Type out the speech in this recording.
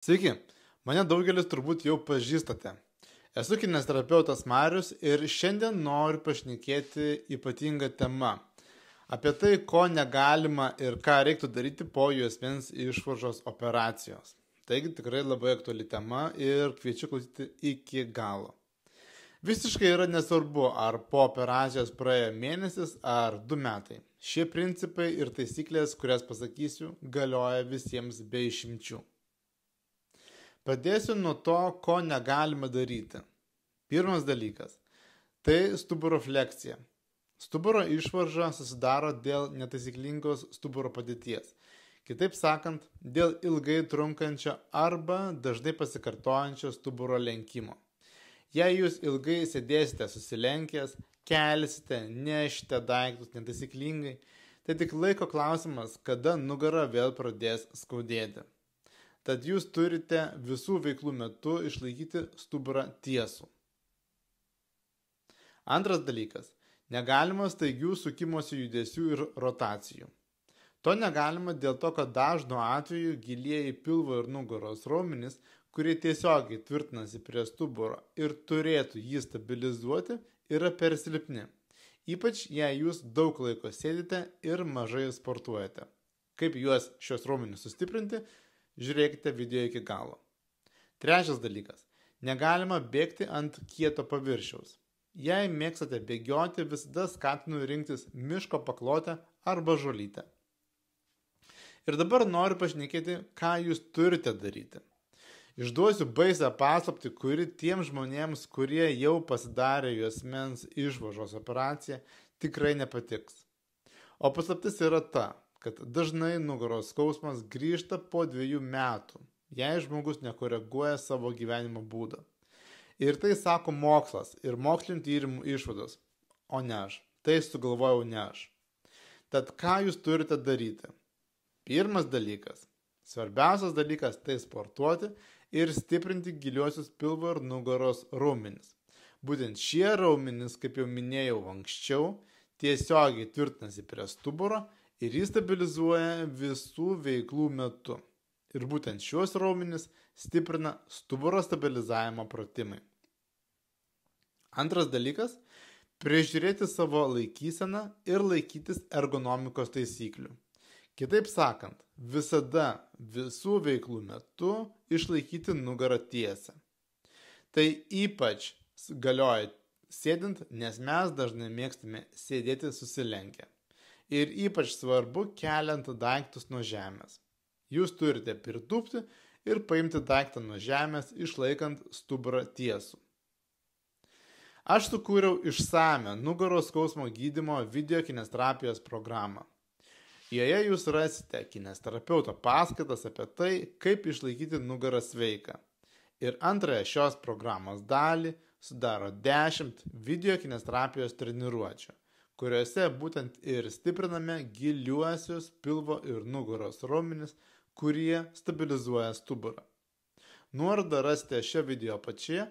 Sveiki, mane daugelis turbūt jau pažįstate. Esu kinesterapeutas Marius ir šiandien noriu pašnekėti ypatingą temą. Apie tai, ko negalima ir ką reiktų daryti po juosmens išvaržos operacijos. Taigi tikrai labai aktuali tema ir kviečiu klausyti iki galo. Visiškai yra nesvarbu, ar po operacijos praėjo mėnesis ar 2 metai. Šie principai ir taisyklės, kurias pasakysiu, galioja visiems be išimčių. Pradėsiu nuo to, ko negalima daryti. Pirmas dalykas – tai stuburo fleksija. Stuburo išvarža susidaro dėl netaisyklingos stuburo padėties. Kitaip sakant, dėl ilgai trunkančio arba dažnai pasikartojančio stuburo lenkimo. Jei jūs ilgai sėdėsite susilenkęs, kelsite, nešite daiktus netaisyklingai, tai tik laiko klausimas, kada nugara vėl pradės skaudėti. Tad jūs turite visų veiklų metu išlaikyti stuburą tiesų. Antras dalykas – negalima staigių sukimosi judesių ir rotacijų. To negalima dėl to, kad dažnu atveju gilieji pilvo ir nugaros raumenys, kurie tiesiogiai tvirtinasi prie stuburo ir turėtų jį stabilizuoti, yra per silpni. Ypač jei jūs daug laiko sėdite ir mažai sportuojate. Kaip šios raumenys sustiprinti – žiūrėkite video iki galo. Trečias dalykas – negalima bėgti ant kieto paviršiaus. Jei mėgstate bėgioti, visada skatinu rinktis miško paklotę arba žolytę. Ir dabar noriu pašnekėti, ką jūs turite daryti. Išduosiu baisią paslaptį, kuri tiems žmonėms, kurie jau pasidarė juosmens išvaržos operaciją, tikrai nepatiks. O paslaptis yra ta, kad dažnai nugaros skausmas grįžta po 2 metų, jei žmogus nekoreguoja savo gyvenimo būdą. Ir tai sako mokslas ir mokslinių tyrimų išvados, o ne aš. Tai sugalvojau ne aš. Tad ką jūs turite daryti? Pirmas dalykas, svarbiausias dalykas – tai sportuoti ir stiprinti giliuosius pilvo ir nugaros raumenis. Būtent šie raumenys, kaip jau minėjau anksčiau, tiesiogiai tvirtinasi prie stuburo ir jį stabilizuoja visų veiklų metu. Ir būtent šios raumenis stiprina stuburo stabilizavimo pratimai. Antras dalykas – prižiūrėti savo laikyseną ir laikytis ergonomikos taisyklių. Kitaip sakant, visada visų veiklų metu išlaikyti nugarą tiesą. Tai ypač galioja sėdint, nes mes dažnai mėgstame sėdėti susilenkę. Ir ypač svarbu keliant daiktus nuo žemės. Jūs turite pritūpti ir paimti daiktą nuo žemės, išlaikant stuburą tiesų. Aš sukūriau išsamią nugaros skausmo gydymo video kinesterapijos programą. Joje jūs rasite kinesterapeuto paskaitas apie tai, kaip išlaikyti nugarą sveiką. Ir antrąją šios programos dalį sudaro 10 video kinesterapijos treniruočių, kuriuose būtent ir stipriname giliuosius pilvo ir nugaros raumenis, kurie stabilizuoja stuburą. Nuorodą rasite šio video apačioje